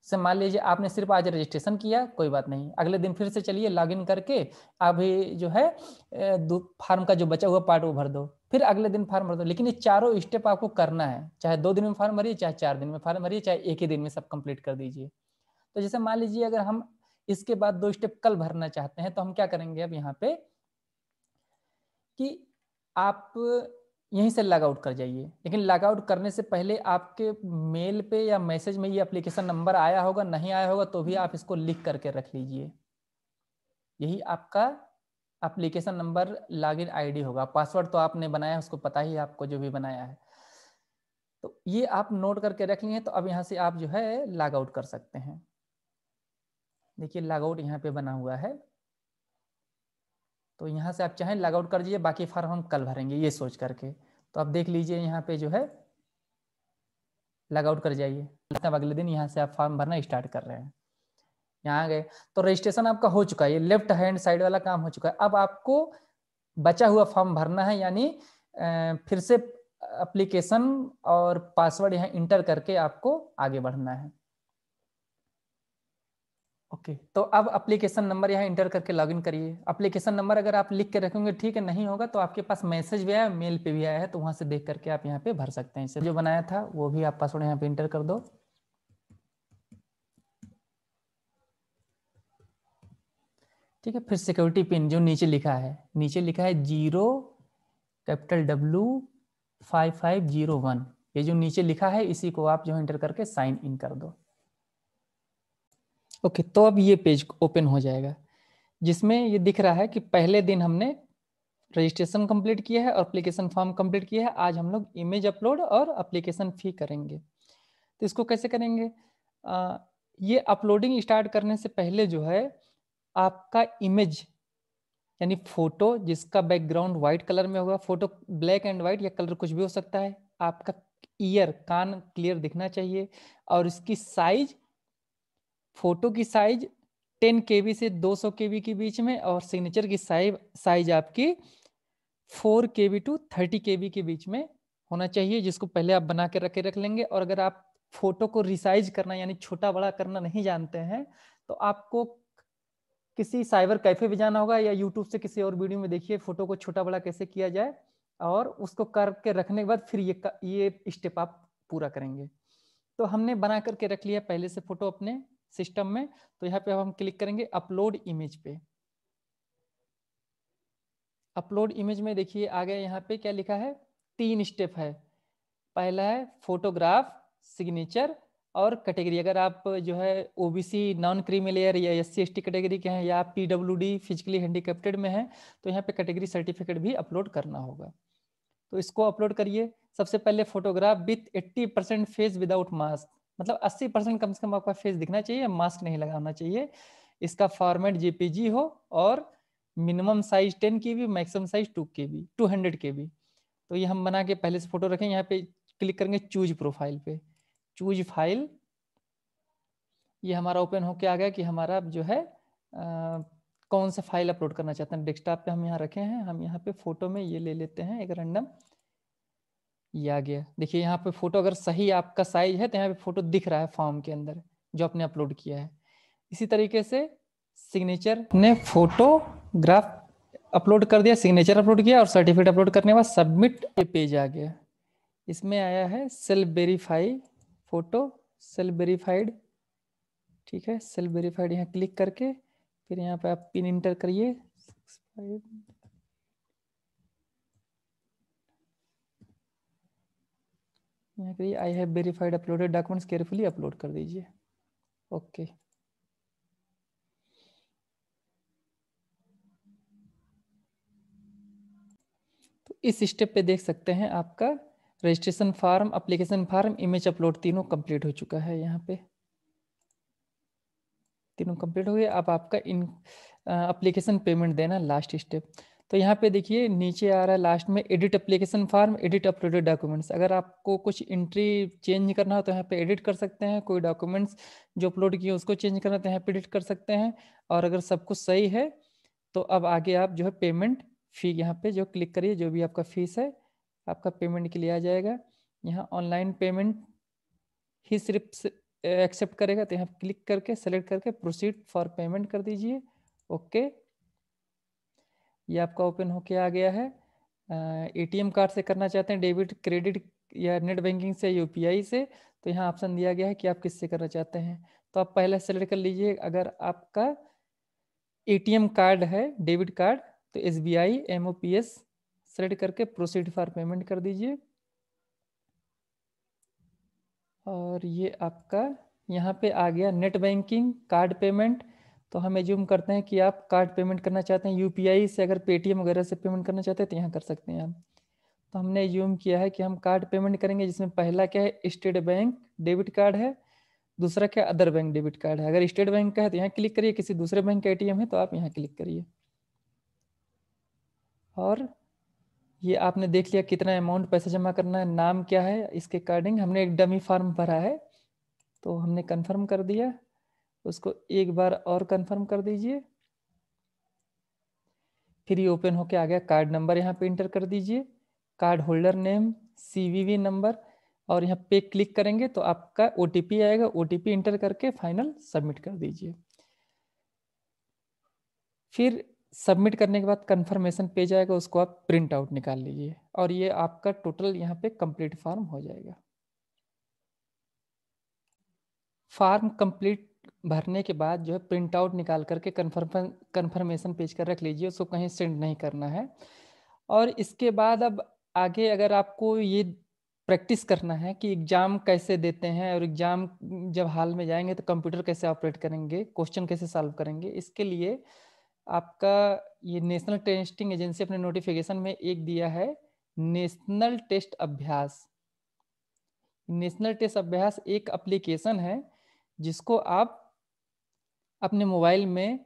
से मान लीजिए आपने सिर्फ आज रजिस्ट्रेशन किया, कोई बात नहीं, अगले दिन फिर से चलिए लॉगिन करके अभी जो है फॉर्म का जो बचा हुआ पार्ट वो भर दो, फिर अगले दिन फॉर्म भर दो। लेकिन ये चारों स्टेप आपको करना है, चाहे 2 दिन में फॉर्म भरिए, चाहे 4 दिन में फॉर्म भरिए, चाहे एक ही दिन में सब कंप्लीट कर दीजिए। तो जैसे मान लीजिए अगर हम इसके बाद 2 स्टेप कल भरना चाहते हैं तो हम क्या करेंगे अब यहाँ पे कि आप यहीं से लॉग आउट कर जाइए। लेकिन लॉग आउट करने से पहले आपके मेल पे या मैसेज में ये एप्लीकेशन नंबर आया होगा, नहीं आया होगा तो भी आप इसको लिख करके रख लीजिए। यही आपका एप्लीकेशन नंबर, लॉगिन आईडी होगा। पासवर्ड तो आपने बनाया है, उसको पता ही है आपको जो भी बनाया है, तो ये आप नोट करके रख लिए। तो अब यहाँ से आप जो है लॉग आउट कर सकते हैं। देखिए लॉग आउट यहाँ पे बना हुआ है, तो यहाँ से आप चाहें लॉग आउट कर दीजिए, बाकी फॉर्म हम कल भरेंगे ये सोच करके। तो आप देख लीजिए यहाँ पे जो है लॉग आउट कर जाइए, तब अगले दिन यहाँ से आप फॉर्म भरना स्टार्ट कर रहे हैं। यहाँ गए तो रजिस्ट्रेशन आपका हो चुका है, ये लेफ्ट हैंड साइड वाला काम हो चुका है। अब आपको बचा हुआ फॉर्म भरना है, यानी फिर से एप्लीकेशन और पासवर्ड यहाँ इंटर करके आपको आगे बढ़ना है। ओके तो अब एप्लीकेशन नंबर यहाँ इंटर करके लॉगिन करिए। एप्लीकेशन नंबर अगर आप लिख के रखेंगे ठीक है, नहीं होगा तो आपके पास मैसेज भी आया, मेल पे भी आया है, तो वहां से देख करके आप यहाँ पे भर सकते हैं। इसे जो बनाया था वो भी आप पासवर्ड यहाँ पे इंटर कर दो। ठीक है, फिर सिक्योरिटी पिन जो नीचे लिखा है, नीचे लिखा है 0 कैपिटल W5501, ये जो नीचे लिखा है इसी को आप जो एंटर करके साइन इन कर दो। ओके, तो अब ये पेज ओपन हो जाएगा जिसमें ये दिख रहा है कि पहले दिन हमने रजिस्ट्रेशन कंप्लीट किया है और एप्लीकेशन फॉर्म कंप्लीट किया है। आज हम लोग इमेज अपलोड और एप्लीकेशन फी करेंगे। तो इसको कैसे करेंगे? ये अपलोडिंग स्टार्ट करने से पहले जो है आपका इमेज यानी फोटो जिसका बैकग्राउंड व्हाइट कलर में होगा, फोटो ब्लैक एंड व्हाइट या कलर कुछ भी हो सकता है, आपका ईयर कान क्लियर दिखना चाहिए और इसकी साइज, फोटो की साइज 10 KB से 200 KB के बीच में और सिग्नेचर की साइज आपकी 4 KB टू 30 KB के बीच में होना चाहिए, जिसको पहले आप बना के रख लेंगे। और अगर आप फोटो को रिसाइज करना यानी छोटा बड़ा करना नहीं जानते हैं तो आपको किसी साइबर कैफे भी जाना होगा या यूट्यूब से किसी और वीडियो में देखिए फोटो को छोटा बड़ा कैसे किया जाए और उसको करके रखने के बाद फिर ये स्टेप आप पूरा करेंगे। तो हमने बना करके रख लिया पहले से फोटो अपने सिस्टम में। तो यहाँ पे हम क्लिक करेंगे अपलोड इमेज पे। अपलोड इमेज में देखिए आ गया, यहाँ पे क्या लिखा है, 3 स्टेप है। पहला है फोटोग्राफ, सिग्नेचर और कैटेगरी। अगर आप जो है ओबीसी नॉन क्रीमी लेयर या SC/ST कैटेगरी के हैं या आप PWD फिजिकली हैंडीकैप्टेड में हैं तो यहाँ पे कैटेगरी सर्टिफिकेट भी अपलोड करना होगा। तो इसको अपलोड करिए। सबसे पहले photograph with 80% face without mask, मतलब 80% कम से कम आपका फेस दिखना चाहिए, मास्क नहीं लगाना चाहिए। इसका फॉर्मेट JPG हो और minimum size 10 KB, maximum size 200 KB। तो ये हम बना के पहले से फोटो रखें। यहाँ पे क्लिक करेंगे चूज प्रोफाइल पे, चूज फाइल। ये हमारा ओपन होके आ गया कि हमारा जो है कौन सा फाइल अपलोड करना चाहते हैं। डेस्कटॉप पे हम यहाँ रखे हैं, हम यहाँ पे फोटो में ये ले लेते हैं एक रैंडम, ये आ गया। देखिए यहाँ पे फोटो अगर सही आपका साइज है तो यहाँ पे फोटो दिख रहा है फॉर्म के अंदर जो आपने अपलोड किया है। इसी तरीके से सिग्नेचर ने फोटोग्राफ अपलोड कर दिया, सिग्नेचर अपलोड किया और सर्टिफिकेट अपलोड करने के बाद सबमिट ये पेज आ गया। इसमें आया है self verify photo, self verified, ठीक है। सेल्फ वेरीफाइड यहाँ क्लिक करके फिर यहाँ पे आप पिन इंटर करिए, यहाँ करिए I have verified uploaded documents, carefully upload कर दीजिए। ओके, तो इस स्टेप पे देख सकते हैं आपका registration form, application form, image upload तीनों कंप्लीट हो चुका है। यहाँ पे तीनों कंप्लीट हो गए। अब आपका इन एप्लीकेशन पेमेंट देना लास्ट स्टेप। तो यहाँ पे देखिए नीचे आ रहा है लास्ट में edit application form, edit uploaded documents. अगर आपको कुछ एंट्री चेंज करना हो तो यहाँ पे एडिट कर सकते हैं, कोई डॉक्यूमेंट्स जो अपलोड किए उसको चेंज करना तो यहाँ पे एडिट कर सकते हैं। और अगर सब कुछ सही है तो अब आगे आप जो है पेमेंट फी यहाँ पे जो क्लिक करिए, जो भी आपका फीस है आपका पेमेंट के लिए आ जाएगा। यहाँ ऑनलाइन पेमेंट ही सिर्फ एक्सेप्ट करेगा तो यहाँ क्लिक करके सेलेक्ट करके प्रोसीड फॉर पेमेंट कर दीजिए। ओके, ये आपका ओपन होके आ गया है। ATM कार्ड से करना चाहते हैं, डेबिट क्रेडिट या नेट बैंकिंग से, UPI से, तो यहाँ ऑप्शन दिया गया है कि आप किससे करना चाहते हैं। तो आप पहले सेलेक्ट कर लीजिए। अगर आपका ATM कार्ड है, डेबिट कार्ड, तो SBI MOPS सेलेक्ट करके प्रोसीड फॉर पेमेंट कर दीजिए। और ये आपका यहाँ पे आ गया नेट बैंकिंग कार्ड पेमेंट। तो हम एज्यूम करते हैं कि आप कार्ड पेमेंट करना चाहते हैं UPI से, अगर पेटीएम वगैरह से पेमेंट करना चाहते हैं तो यहाँ कर सकते हैं आप। तो हमने एज्यूम किया है कि हम कार्ड पेमेंट करेंगे, जिसमें पहला क्या है स्टेट बैंक डेबिट कार्ड है, दूसरा क्या अदर बैंक डेबिट कार्ड है। अगर स्टेट बैंक का है तो यहाँ क्लिक करिए, किसी दूसरे बैंक का ATM है तो आप यहाँ क्लिक करिए। और ये आपने देख लिया कितना अमाउंट पैसा जमा करना है, नाम क्या है, इसके अकॉर्डिंग हमने एक डमी फॉर्म भरा है तो हमने कंफर्म कर दिया। उसको एक बार और कंफर्म कर दीजिए। फिर ये ओपन होके आ गया। कार्ड नंबर यहाँ पे इंटर कर दीजिए, card holder name, CVV number, और यहाँ पे क्लिक करेंगे तो आपका OTP आएगा। OTP इंटर करके फाइनल सबमिट कर दीजिए। फिर सबमिट करने के बाद कंफर्मेशन पेज आएगा, उसको आप प्रिंट आउट निकाल लीजिए और ये आपका टोटल यहाँ पे कंप्लीट फॉर्म हो जाएगा। फॉर्म कंप्लीट भरने के बाद जो है प्रिंट आउट निकाल करके कंफर्मेशन पेज कर रख लीजिए, उसको कहीं सेंड नहीं करना है। और इसके बाद अब आगे अगर आपको ये प्रैक्टिस करना है कि एग्ज़ाम कैसे देते हैं और एग्ज़ाम जब हाल में जाएंगे तो कंप्यूटर कैसे ऑपरेट करेंगे, क्वेश्चन कैसे सॉल्व करेंगे, इसके लिए आपका ये नेशनल टेस्टिंग एजेंसी अपने नोटिफिकेशन में एक दिया है, नेशनल टेस्ट अभ्यास। नेशनल टेस्ट अभ्यास एक एप्लीकेशन है जिसको आप अपने मोबाइल में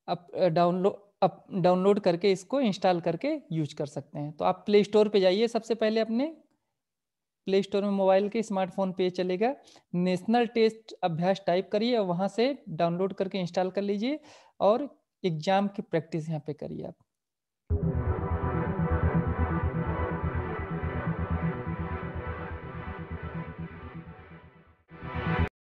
डाउनलोड करके इसको इंस्टॉल करके यूज कर सकते हैं। तो आप प्ले स्टोर पे जाइए, सबसे पहले अपने प्ले स्टोर में मोबाइल के स्मार्टफोन पे चलेगा, नेशनल टेस्ट अभ्यास टाइप करिए और वहाँ से डाउनलोड करके इंस्टॉल कर लीजिए और एग्जाम की प्रैक्टिस यहाँ पे करिए आप।